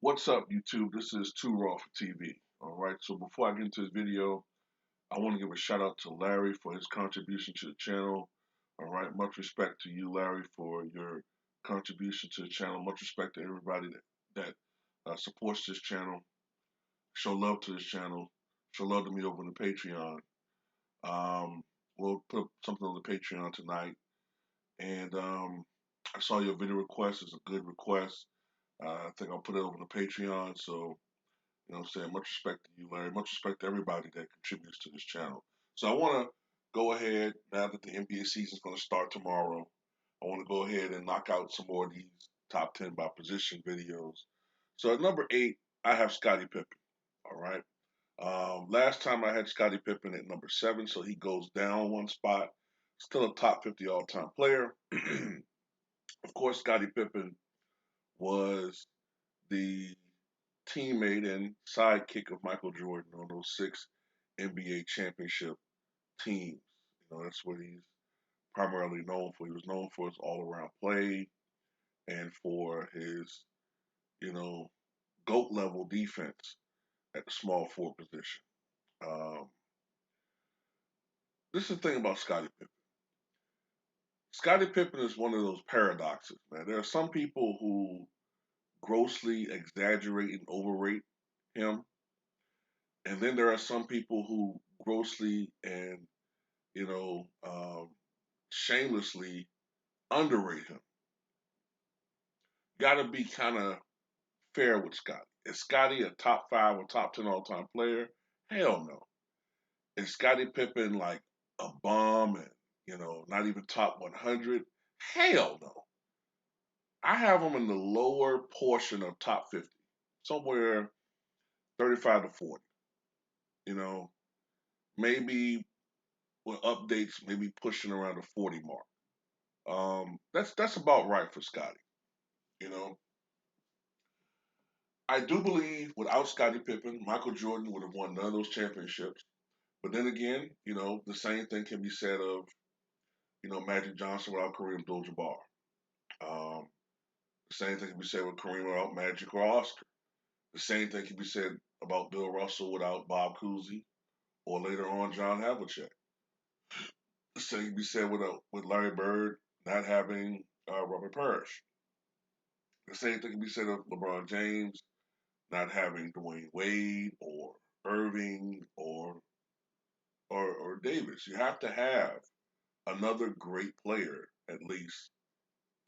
What's up, YouTube? This is Too Raw for TV. All right, so before I get into this video, I want to give a shout out to Larry for his contribution to the channel. All right, much respect to you, Larry, for your contribution to the channel. Much respect to everybody that supports this channel. Show love to this channel. Show love to me over on the Patreon. Um, we'll put something on the Patreon tonight. And I saw your video request. It's a good request. I think I'll put it over on the Patreon. So you know what I'm saying? Much respect to you, Larry. Much respect to everybody that contributes to this channel. So I want to go ahead, now that the NBA season is going to start tomorrow, I want to go ahead and knock out some more of these top 10 by position videos. So at number 8, I have Scottie Pippen. All right. Last time I had Scottie Pippen at number 7, so he goes down one spot. Still a top 50 all-time player. Of course, Scottie Pippen was the teammate and sidekick of Michael Jordan on those 6 NBA championship teams. You know, that's what he's primarily known for. He was known for his all around play and for his, you know, GOAT level defense at the small forward position. Um, this is the thing about Scottie Pippen. Scottie Pippen is one of those paradoxes, man. There are some people who grossly exaggerate and overrate him, and then there are some people who grossly and shamelessly underrate him. Got to be kind of fair with Scotty. Is Scotty a top 5 or top 10 all time player? Hell no. Is Scottie Pippen like a bum and not even top 100? Hell no. I have him in the lower portion of top 50, somewhere 35 to 40. You know, maybe with updates, maybe pushing around the 40 mark. That's about right for Scotty. You know, I do believe without Scottie Pippen, Michael Jordan would have won none of those championships. But then again, the same thing can be said of, Magic Johnson without Kareem Abdul-Jabbar. Um, the same thing can be said with Kareem without Magic or Oscar. The same thing can be said about Bill Russell without Bob Cousy or later on John Havlicek. The same can be said with Larry Bird not having Robert Parrish. The same thing can be said of LeBron James not having Dwayne Wade or Irving or Davis. You have to have another great player at least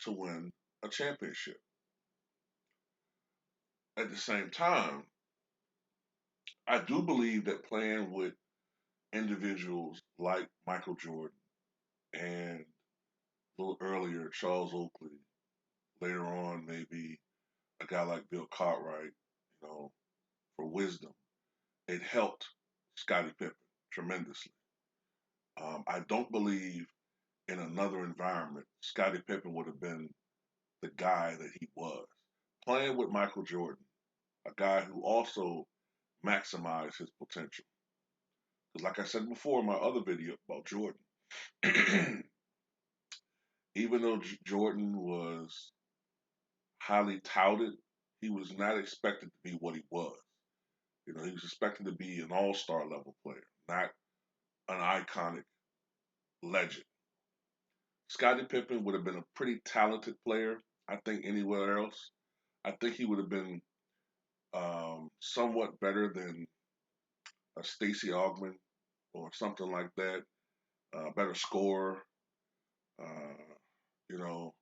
to win a championship. At the same time, I do believe that playing with individuals like Michael Jordan and a little earlier Charles Oakley, later on maybe a guy like Bill Cartwright, for wisdom, it helped Scottie Pippen tremendously. I don't believe in another environment Scottie Pippen would have been the guy that he was. Playing with Michael Jordan, a guy who also maximized his potential. Because, like I said before in my other video about Jordan, even though Jordan was highly touted, he was not expected to be what he was. He was expected to be an all-star level player, not an iconic legend. Scottie Pippen would have been a pretty talented player, I think, anywhere else. I think he would have been somewhat better than a Stacey Augmon or something like that, better scorer. Uh, you know,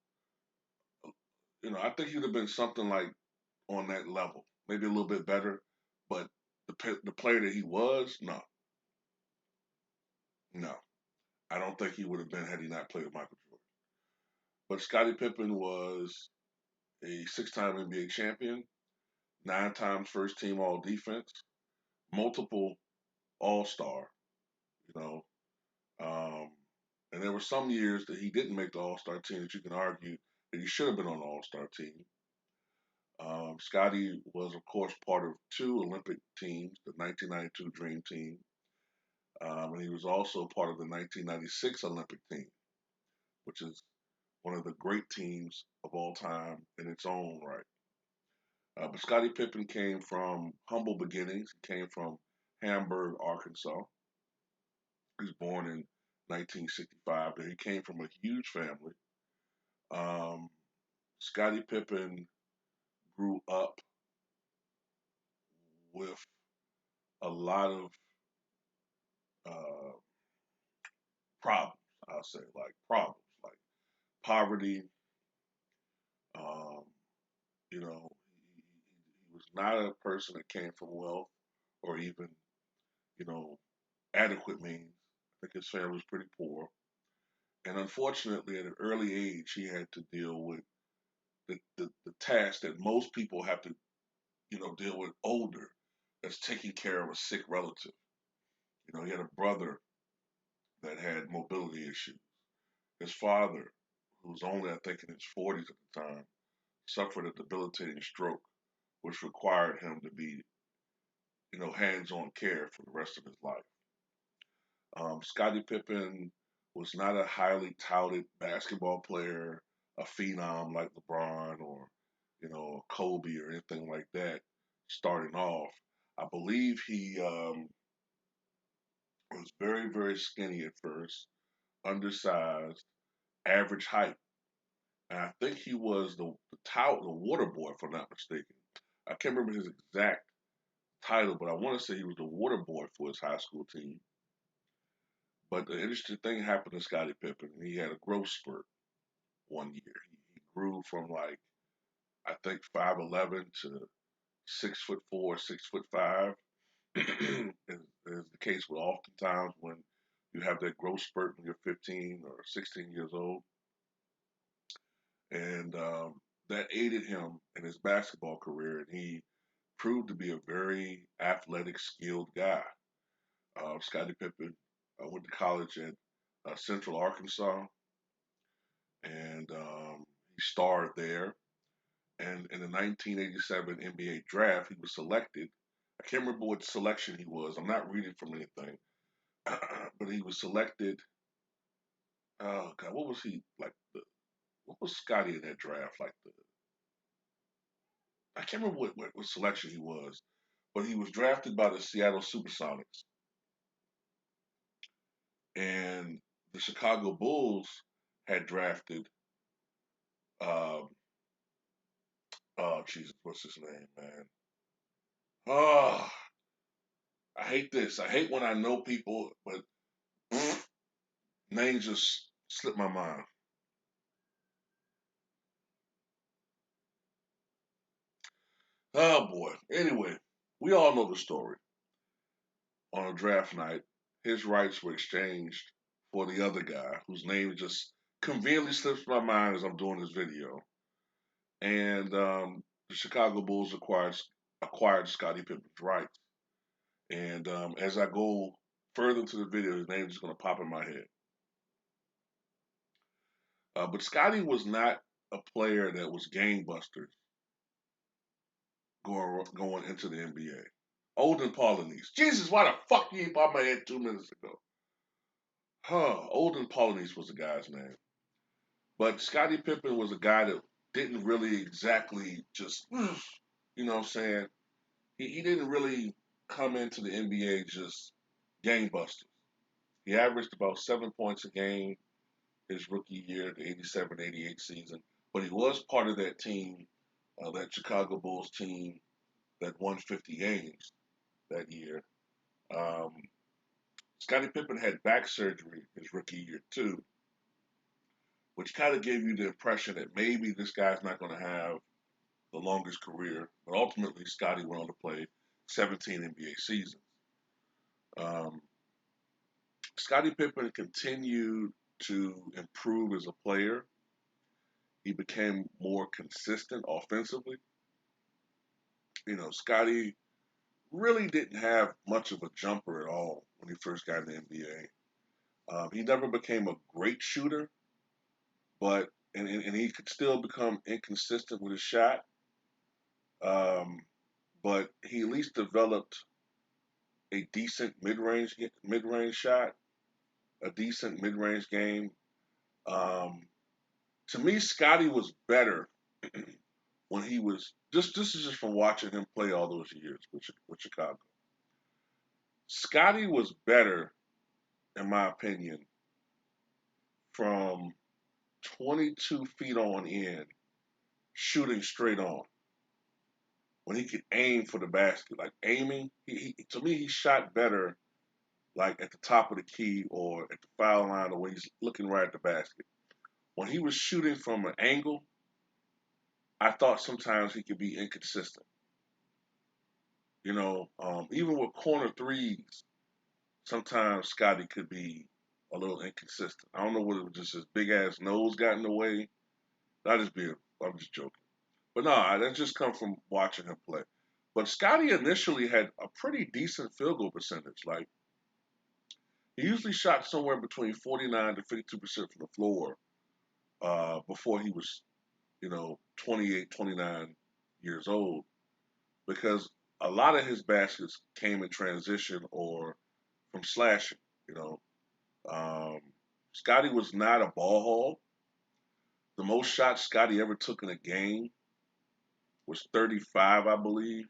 I think he'd have been something like on that level, maybe a little bit better. But the player that he was, no, no, I don't think he would have been had he not played with Michael Jordan. But Scottie Pippen was a 6-time NBA champion, 9 times first team All Defense, multiple All Star. You know, um, and there were some years that he didn't make the All Star team that you can argue that he should have been on the All Star team. Scotty was, of course, part of 2 Olympic teams, the 1992 Dream Team, and he was also part of the 1996 Olympic team, which is one of the great teams of all time in its own right. But Scottie Pippen came from humble beginnings. He came from Hamburg, Arkansas. He was born in 1965, but he came from a huge family. Um, Scottie Pippen grew up with a lot of uh, problems. I'll say like problems, like poverty. Um, he was not a person that came from wealth or even you know adequate means. I think his family was pretty poor, and unfortunately, at an early age, he had to deal with the task that most people have to deal with older. That's taking care of a sick relative. He had a brother that had mobility issues. His father, who was only, I think, in his 40s at the time, suffered a debilitating stroke, which required him to be, hands-on care for the rest of his life. Scottie Pippen was not a highly touted basketball player, a phenom like LeBron or, Kobe or anything like that. Starting off, I believe he was very, very skinny at first, undersized, average height. And I think he was the water boy, if I'm not mistaken. I can't remember his exact title, but I want to say he was the water boy for his high school team. But the interesting thing happened to Scottie Pippen. He had a growth spurt one year. He grew from like I think 5'11" to 6'4", 6'5". Is the case with oftentimes when you have that growth spurt when you're 15 or 16 years old, and that aided him in his basketball career, and he proved to be a very athletic, skilled guy. Scottie Pippen went to college at Central Arkansas, and he starred there. And in the 1987 NBA draft, he was selected. I can't remember what selection he was. I'm not reading from anything, but he was selected. Oh God, what was he like? What was Scotty in that draft? Like I can't remember what selection he was, but he was drafted by the Seattle SuperSonics, and the Chicago Bulls had drafted. Um, oh Jesus, what's his name, man? Oh, I hate this. I hate when I know people, but names just slip my mind. Oh boy. Anyway, we all know the story. On a draft night, his rights were exchanged for the other guy, whose name just conveniently slips my mind as I'm doing this video. And the Chicago Bulls acquired Scottie Pippen's rights. And as I go further into the video, his name is just going to pop in my head. But Scottie was not a player that was game busters going into the NBA. Olden Polynice. Jesus, why the fuck you popped my head 2 minutes ago? Olden Polynice was the guy's name. But Scottie Pippen was a guy that didn't really exactly just, you know what I'm saying? He didn't really come into the NBA just game busters. He averaged about 7 points a game his rookie year, the 87-88 season. But he was part of that team, that Chicago Bulls team that won 50 games that year. Um, Scottie Pippen had back surgery his rookie year too, which kind of gave you the impression that maybe this guy's not going to have the longest career. But ultimately, Scottie went on to play 17 NBA seasons. Um, Scottie Pippen continued to improve as a player. He became more consistent offensively. Scottie really didn't have much of a jumper at all when he first got in the NBA. He never became a great shooter, but and he could still become inconsistent with his shot. Um, but he at least developed a decent mid range shot, a decent mid range game. Um, to me, Scotty was better when he was this is just from watching him play all those years with Chicago. Scotty was better, in my opinion, from 22 feet on in, shooting straight on. When he could aim for the basket, like aiming, he to me he shot better, like at the top of the key or at the foul line, or when he's looking right at the basket. When he was shooting from an angle, I thought sometimes he could be inconsistent. Even with corner threes, sometimes Scotty could be a little inconsistent. I don't know whether it was just his big ass nose got in the way. That is being, I'm just joking. But no, that just come from watching him play. But Scotty initially had a pretty decent field goal percentage. Like he usually shot somewhere between 49 to 52% from the floor before he was, 28, 29 years old, because a lot of his baskets came in transition or from slashing. You know, um, Scotty was not a ball hog. The most shots Scotty ever took in a game was 35, I believe,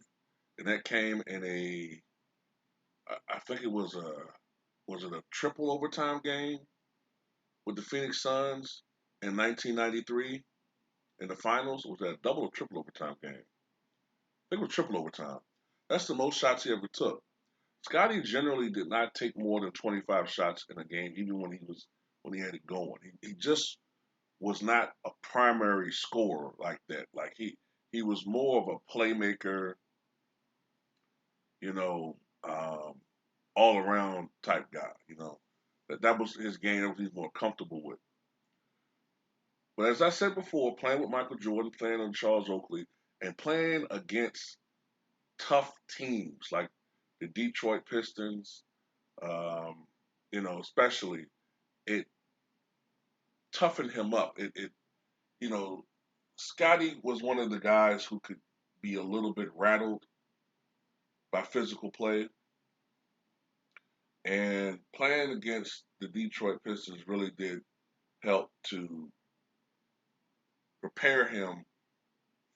and that came in I think it was it a triple overtime game with the Phoenix Suns in 1993 in the finals? Or was that a double or triple overtime game? I think it was triple overtime. That's the most shots he ever took. Scotty generally did not take more than 25 shots in a game, even when he had it going. He just was not a primary scorer like that. Like he was more of a playmaker, you know, um, all around type guy. That was his game. That was he's more comfortable with. But as I said before, playing with Michael Jordan, playing on Charles Oakley, and playing against tough teams like the Detroit Pistons, um, especially it toughened him up. You know, Scotty was one of the guys who could be a little bit rattled by physical play, and playing against the Detroit Pistons really did help to prepare him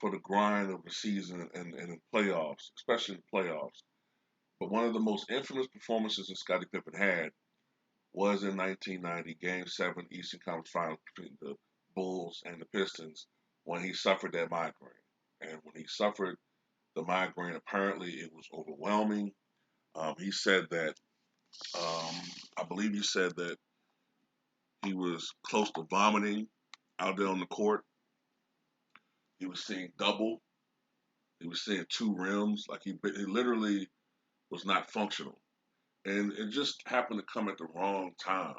for the grind of the season and the playoffs, especially the playoffs. But one of the most infamous performances that Scottie Pippen had was in 1990, Game 7 Eastern Conference Finals between the Bulls and the Pistons, when he suffered that migraine. And when he suffered the migraine, apparently it was overwhelming. He said that, um, I believe he said that he was close to vomiting out there on the court. He was seeing double. He was seeing two rims. Like he literally was not functional. And it just happened to come at the wrong time.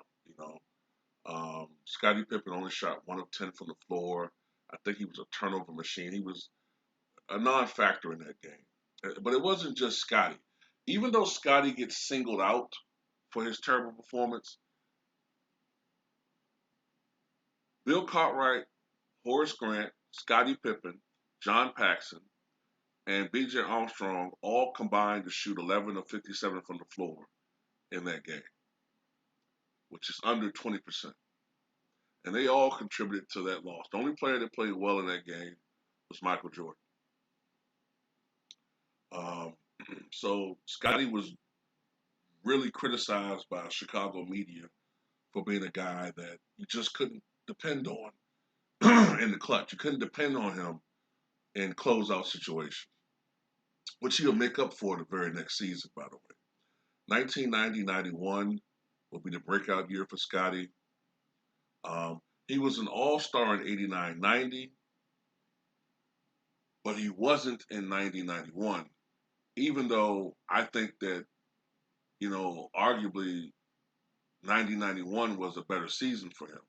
Scottie Pippen only shot 1 of 10 from the floor. I think he was a turnover machine. He was a non-factor in that game. But it wasn't just Scottie. Even though Scottie gets singled out for his terrible performance, Bill Cartwright, Horace Grant, Scottie Pippen, John Paxson, and B.J. Armstrong all combined to shoot 11 of 57 from the floor in that game, which is under 20%. And they all contributed to that loss. The only player that played well in that game was Michael Jordan. Um, so Scotty was really criticized by Chicago media for being a guy that you just couldn't depend on in the clutch. You couldn't depend on him in closeout situations, which he'll make up for the very next season, by the way. 1990-91 will be the breakout year for Scotty. He was an all-star in 89-90, but he wasn't in 90-91, even though I think that, arguably 90-91 was a better season for him.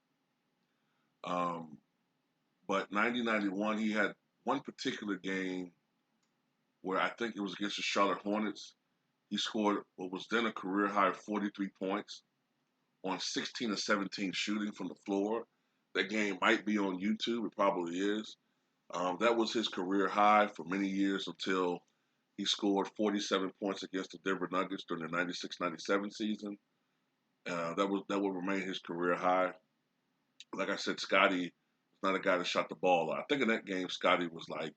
But 90-91, he had one particular game where I think it was against the Charlotte Hornets. He scored what was then a career high of 43 points on 16 of 17 shooting from the floor. That game might be on YouTube. It probably is. That was his career high for many years until he scored 47 points against the Denver Nuggets during the 96-97 season. That will remain his career high. Like I said, Scotty Not a guy that shot the ball. I think in that game, Scotty was like,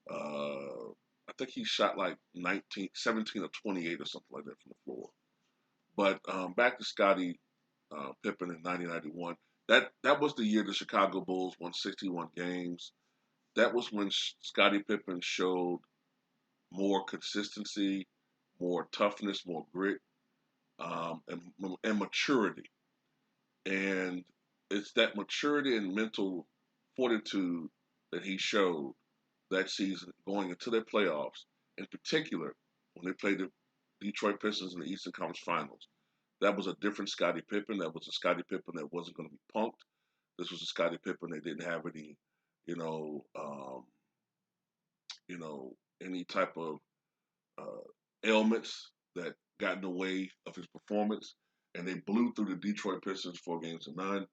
I think he shot like 19, 17 or 28 or something like that from the floor. But back to Scotty Pippen in 1991. That was the year the Chicago Bulls won 61 games. That was when Scottie Pippen showed more consistency, more toughness, more grit, and maturity. And it's that maturity and mental fortitude that he showed that season going into their playoffs, in particular when they played the Detroit Pistons in the Eastern Conference Finals. That was a different Scottie Pippen. That was a Scottie Pippen that wasn't going to be punked. This was a Scottie Pippen that didn't have any, you know, um, any type of uh, ailments that got in the way of his performance. And they blew through the Detroit Pistons 4 games to none.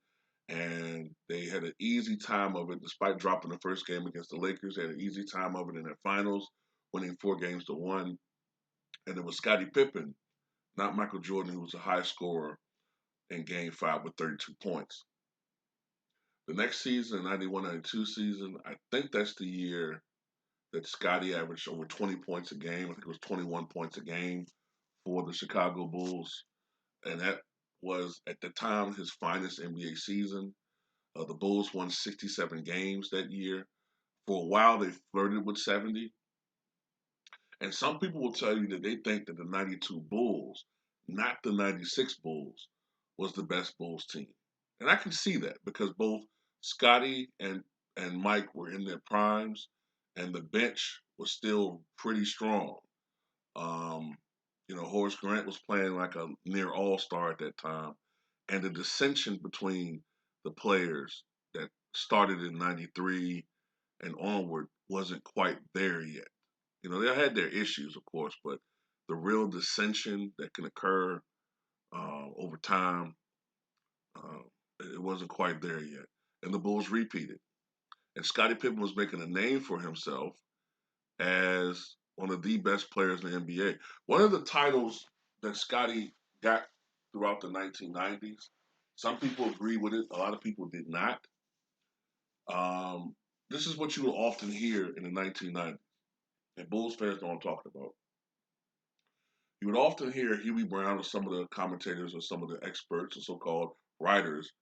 And they had an easy time of it, despite dropping the first game against the Lakers. They had an easy time of it in their finals, winning 4 games to 1. And it was Scottie Pippen, not Michael Jordan, who was a high scorer in Game 5 with 32 points. The next season, the 91-92 season, I think that's the year that Scotty averaged over 20 points a game. I think it was 21 points a game for the Chicago Bulls. And that was, at the time, his finest NBA season. The Bulls won 67 games that year. For a while, they flirted with 70. And some people will tell you that they think that the 92 Bulls, not the 96 Bulls, was the best Bulls team. And I can see that because both Scotty and Mike were in their primes, and the bench was still pretty strong. Um, Horace Grant was playing like a near all star at that time, and the dissension between the players that started in '93 and onward wasn't quite there yet. They had their issues, of course, but the real dissension that can occur over time, uh, it wasn't quite there yet. And the Bulls repeated. And Scottie Pippen was making a name for himself as one of the best players in the NBA. One of the titles that Scottie got throughout the 1990s, some people agree with it, a lot of people did not. This is what you will often hear in the 1990s, and Bulls fans know what I'm talking about. You would often hear Huey Brown or some of the commentators or some of the experts or so-called writers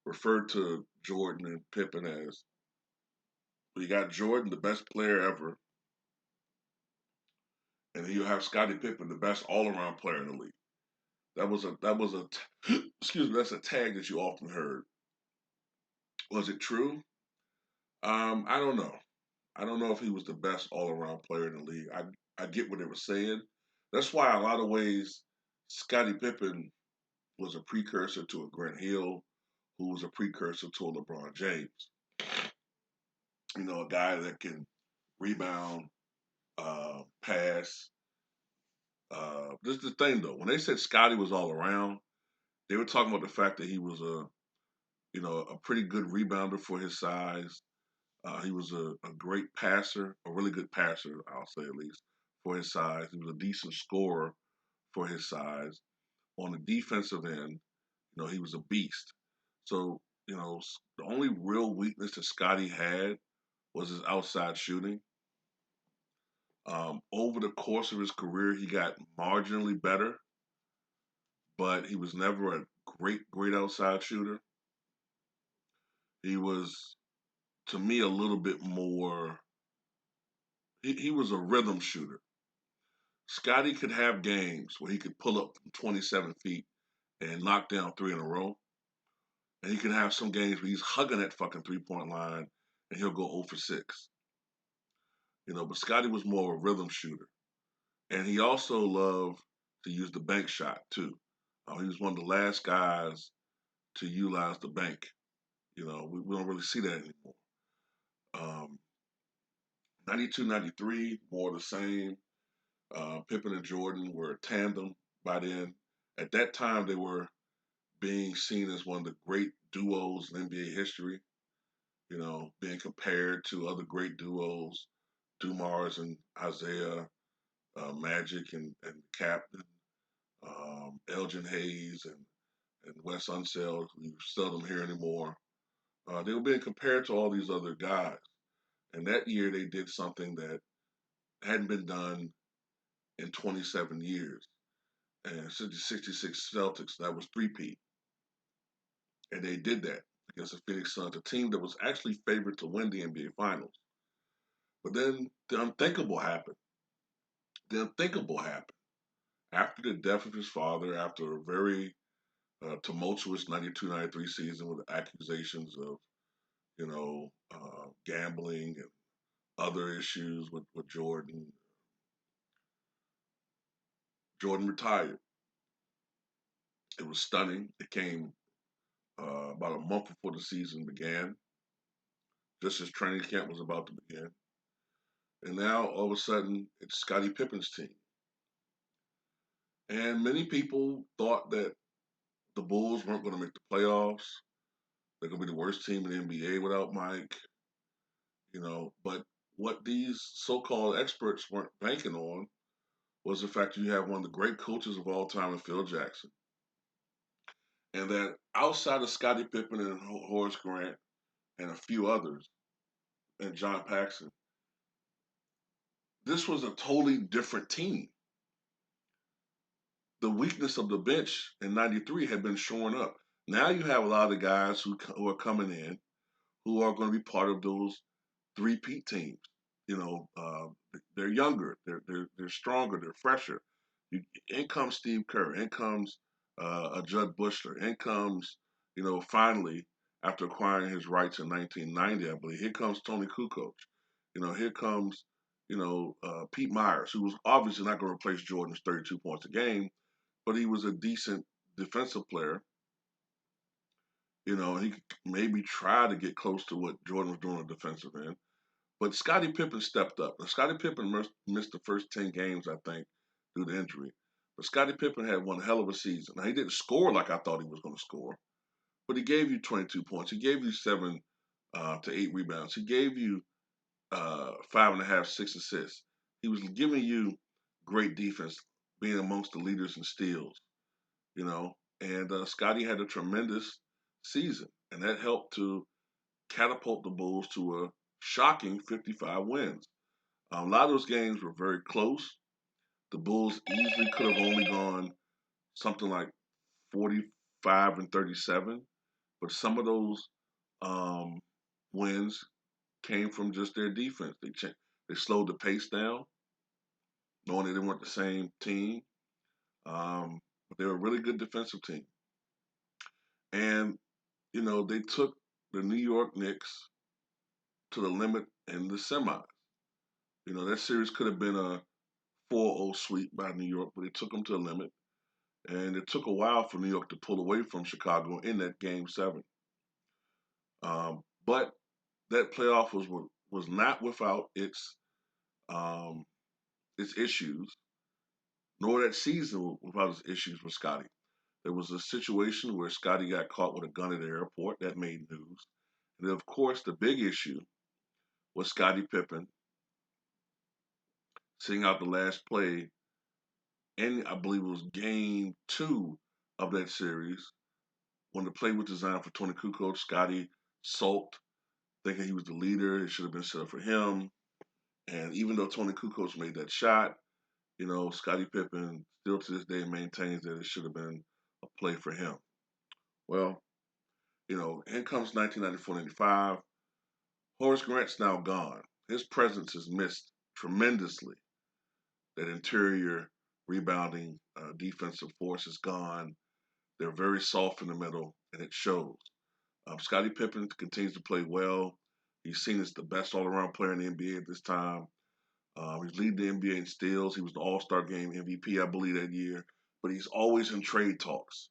refer to Jordan and Pippen as, well, you got Jordan, the best player ever, and then you have Scottie Pippen, the best all-around player in the league. That was a excuse me, that's a tag that you often heard. Was it true? I don't know. I don't know if he was the best all-around player in the league. I get what they were saying. That's why a lot of ways Scottie Pippen was a precursor to a Grant Hill, who was a precursor to a LeBron James. A guy that can rebound, pass. This is the thing though. When they said Scotty was all around, they were talking about the fact that he was a pretty good rebounder for his size. He was a great passer, a really good passer, I'll say at least, for his size. He was a decent scorer for his size. On the defensive end, he was a beast. So, the only real weakness that Scotty had was his outside shooting. Over the course of his career, he got marginally better, but he was never a great outside shooter. He was, to me, a little bit more. He was a rhythm shooter. Scotty could have games where he could pull up from 27 feet and knock down 3 in a row. And he can have some games where he's hugging that fucking 3-point line and he'll go 0 for 6. But Scotty was more of a rhythm shooter. And he also loved to use the bank shot too. He was one of the last guys to utilize the bank. We don't really see that anymore. Um, 92, 93, more the same. Pippen and Jordan were a tandem by then. At that time, they were being seen as one of the great duos in NBA history. Being compared to other great duos, Dumars and Isaiah, Magic and Captain, Elgin Hayes and Wes Unseld, who you seldom hear anymore. They were being compared to all these other guys. And that year they did something that hadn't been done in 27 years. And since the 66 Celtics, that was three-peat. And they did that against the Phoenix Suns, a team that was actually favored to win the NBA Finals. But then the unthinkable happened. The unthinkable happened. After the death of his father, after a very tumultuous 92-93 season with accusations of, gambling and other issues with Jordan, Jordan retired. It was stunning. It came about a month before the season began, just as training camp was about to begin. And now, all of a sudden, it's Scottie Pippen's team. And many people thought that the Bulls weren't going to make the playoffs. They're going to be the worst team in the NBA without Mike. But what these so-called experts weren't banking on was the fact that you have one of the great coaches of all time in Phil Jackson. And that outside of Scottie Pippen and Horace Grant and a few others, and John Paxson, this was a totally different team. The weakness of the bench in 93 had been showing up. Now you have a lot of guys who are coming in who are going to be part of those three-peat teams. They're younger, they're stronger, they're fresher. In comes Steve Kerr, in comes a Judd Bushler, in comes, finally, after acquiring his rights in 1990, I believe, here comes Tony Kukoc. Here comes, Pete Myers, who was obviously not going to replace Jordan's 32 points a game, but he was a decent defensive player. He could maybe try to get close to what Jordan was doing on the defensive end. But Scottie Pippen stepped up. Now, Scottie Pippen missed the first 10 games, I think, due to injury. But Scottie Pippen had one hell of a season. Now, he didn't score like I thought he was going to score, but he gave you 22 points. He gave you 7 to 8 rebounds. He gave you 5.5, 6 assists. He was giving you great defense, being amongst the leaders in steals, And Scottie had a tremendous season, and that helped to catapult the Bulls to a shocking 55 wins. A lot of those games were very close. The Bulls easily could have only gone something like 45 and 37, but some of those um, wins came from just their defense. They slowed the pace down, knowing that they weren't the same team, but they were a really good defensive team. And they took the New York Knicks to the limit in the semis. That series could have been a 4-0 sweep by New York, but they took them to the limit. And it took a while for New York to pull away from Chicago in that Game 7. But that playoff was not without its issues, nor that season without its issues with Scottie. There was a situation where Scottie got caught with a gun at the airport that made news. And then, of course, the big issue was Scottie Pippen sitting out the last play, and I believe it was Game 2 of that series. When the play was designed for Tony Kukoc, Scottie sulked, thinking he was the leader. It should have been set up for him. And even though Tony Kukoc made that shot, Scottie Pippen still to this day maintains that it should have been a play for him. Well, in comes 1994-95. Horace Grant's now gone. His presence is missed tremendously. That interior rebounding defensive force is gone. They're very soft in the middle, and it shows. Scottie Pippen continues to play well. He's seen as the best all-around player in the NBA at this time. He's leading the NBA in steals. He was the All-Star Game MVP, I believe, that year. But he's always in trade talks.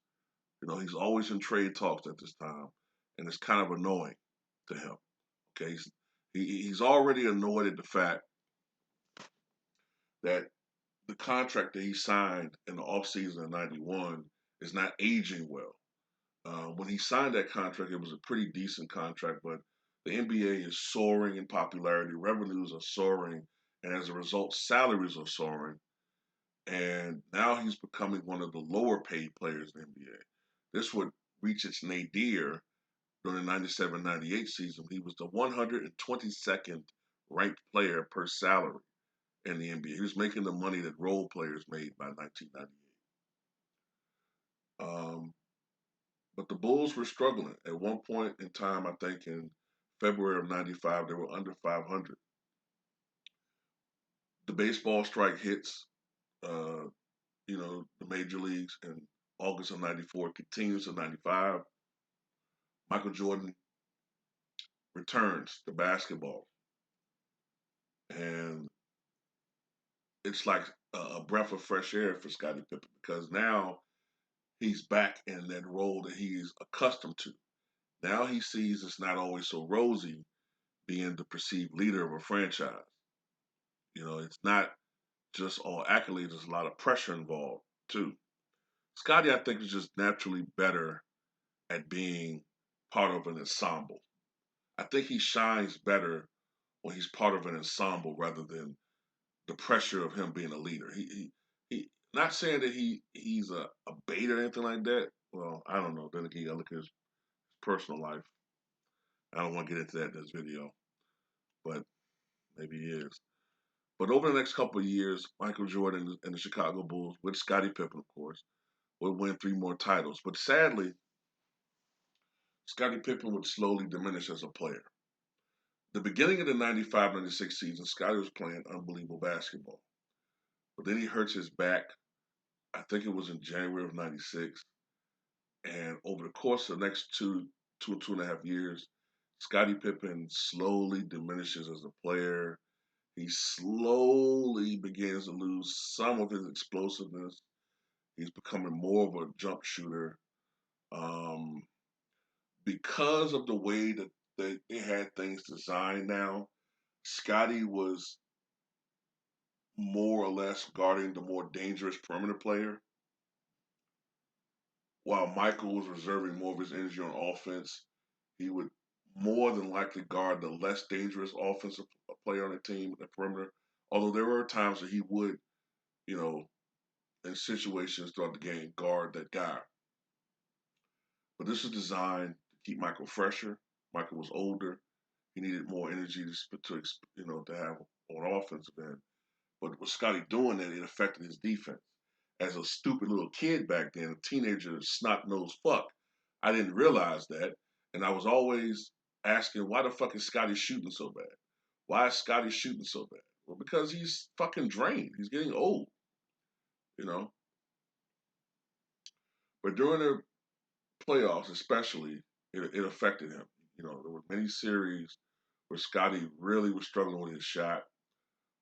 He's always in trade talks at this time, and it's kind of annoying to him. Okay, he's already annoyed at the fact that the contract that he signed in the offseason of '91 is not aging well. When he signed that contract, it was a pretty decent contract, but the NBA is soaring in popularity, revenues are soaring, and as a result, salaries are soaring. And now he's becoming one of the lower paid players in the NBA. This would reach its nadir during the 97-98 season, he was the 122nd ranked player per salary in the NBA. He was making the money that role players made by 1998. But the Bulls were struggling. At one point in time, I think in February of 95, they were under 500. The baseball strike hits, uh, the major leagues in August of 94, continues in 95. Michael Jordan returns to basketball. And it's like a breath of fresh air for Scottie Pippen because now he's back in that role that he's accustomed to. Now he sees it's not always so rosy being the perceived leader of a franchise. It's not just all accolades, there's a lot of pressure involved too. Scotty, I think, is just naturally better at being part of an ensemble. I think he shines better when he's part of an ensemble rather than the pressure of him being a leader. He not saying that he's a bait or anything like that. Well, I don't know. Then again, I look at his personal life. I don't want to get into that in this video, but maybe he is. But over the next couple of years, Michael Jordan and the Chicago Bulls, with Scottie Pippen, of course, would win 3 more titles. But sadly, Scottie Pippen would slowly diminish as a player. The beginning of the 95-96 season, Scottie was playing unbelievable basketball. But then he hurts his back. I think it was in January of 96. And over the course of the next two and a half years, Scottie Pippen slowly diminishes as a player. He slowly begins to lose some of his explosiveness. He's becoming more of a jump shooter. Um, because of the way that they had things designed now, Scotty was more or less guarding the more dangerous perimeter player, while Michael was reserving more of his energy on offense. He would more than likely guard the less dangerous offensive player on the team, the perimeter. Although there were times that he would, you know, in situations throughout the game, guard that guy. But this was designed to keep Michael fresher. Michael was older. He needed more energy to have on offensive end. But with Scotty doing that, it affected his defense. As a stupid little kid back then, a teenager, snot-nosed fuck, I didn't realize that. And I was always asking, why the fuck is Scotty shooting so bad? Why is Scotty shooting so bad? Well, because he's fucking drained. He's getting old, you know. But during the playoffs, especially, it affected him. There were many series where Scotty really was struggling with his shot.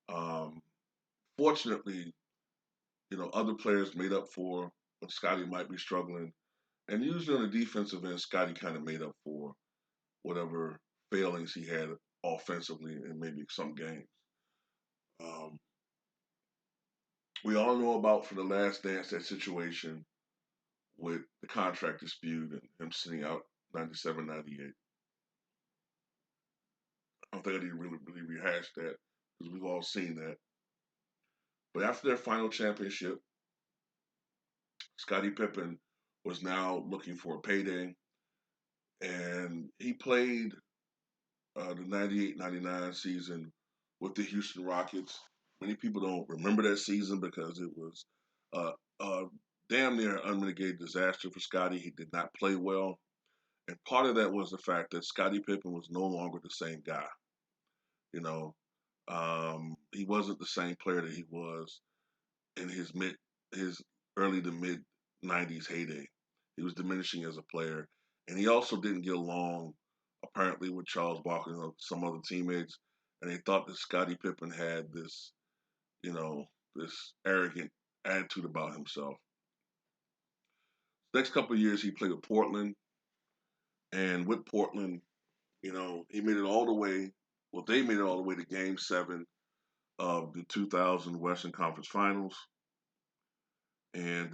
Um, Fortunately, other players made up for when Scotty might be struggling. And usually on the defensive end, Scotty kind of made up for whatever failings he had offensively in maybe some games. Um, we all know about for the last dance that situation with the contract dispute and him sitting out 97, 98. I don't think I need to really rehash that because we've all seen that. But after their final championship, Scottie Pippen was now looking for a payday, and he played the 98-99 season with the Houston Rockets. Many people don't remember that season because it was uh, uh, damn near an unmitigated disaster for Scottie. He did not play well. And part of that was the fact that Scottie Pippen was no longer the same guy. You know, he wasn't the same player that he was in his early to mid '90s heyday. He was diminishing as a player, and he also didn't get along apparently with Charles Barkley and some other teammates. And they thought that Scottie Pippen had this arrogant attitude about himself. Next couple of years, he played with Portland, and with Portland, he made it all the way. Well, they made it all the way to Game 7 of the 2000 Western Conference Finals, and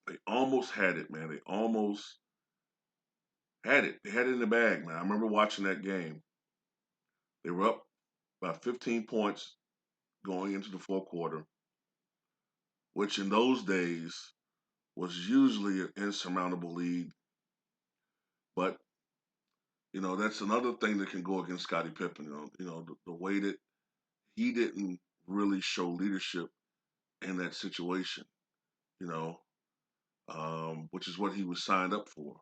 they almost had it, man. They almost had it. They had it in the bag, man. I remember watching that game. They were up by 15 points going into the fourth quarter, which in those days was usually an insurmountable lead. But that's another thing that can go against Scottie Pippen. The way that he didn't really show leadership in that situation. You know, which is what he was signed up for.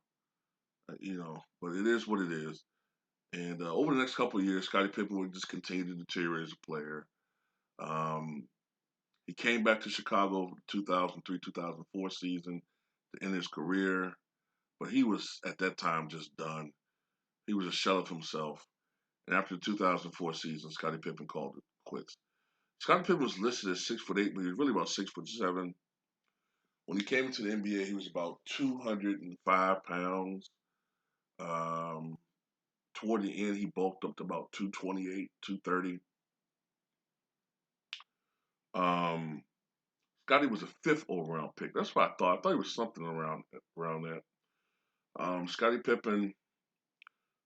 But it is what it is. And over the next couple of years, Scottie Pippen would just continue to deteriorate as a player. Um, he came back to Chicago 2003, 2004 season to end his career, but he was at that time just done. He was a shell of himself. And after the 2004 season, Scottie Pippen called it quits. Scottie Pippen was listed as 6'8", but he was really about 6'7". When he came into the NBA, he was about 205 pounds. Um, Toward the end, he bulked up to about 228, 230. Um, Scotty was a fifth overall pick. That's what I thought. I thought he was something around that. Scottie Pippen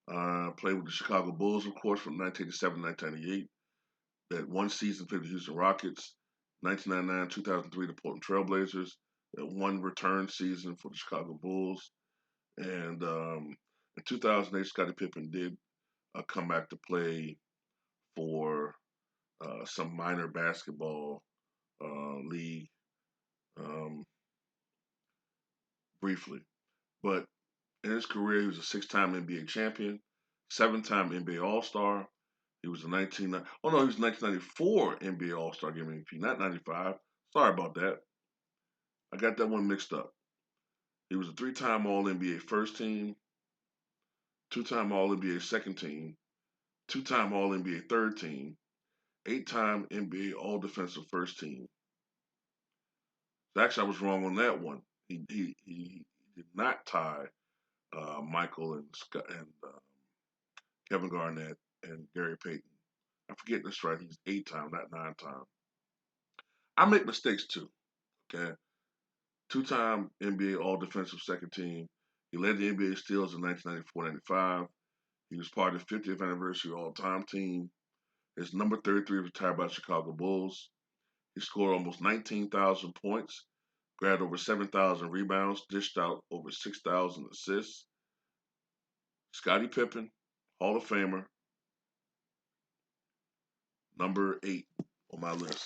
played with the Chicago Bulls, of course, from 1987 to 1998. That one season played with the Houston Rockets. 1999, 2003, the Portland Trailblazers. That one return season for the Chicago Bulls. And in 2008, Scottie Pippen did come back to play for some minor basketball league um, briefly. But in his career, he was a six-time NBA champion, seven-time NBA All-Star. He was a he was 1994 NBA All-Star Game MVP, not 95. Sorry about that. I got that one mixed up. He was a three-time All-NBA first team, two-time All-NBA second team, two-time All-NBA third team, eight-time NBA All-Defensive first team. Actually, I was wrong on that one. He did not tie Michael and Scott and Kevin Garnett and Gary Payton. I forget that's right. He's eight-time, not nine-time. I make mistakes too. Okay, two-time NBA All-Defensive second team. He led the NBA steals in 1994-95. He was part of the 50th anniversary All-Time team. His number 33 was retired by the Chicago Bulls. He scored almost 19,000 points, grabbed over 7,000 rebounds, dished out over 6,000 assists. Scottie Pippen, Hall of Famer, number 8 on my list.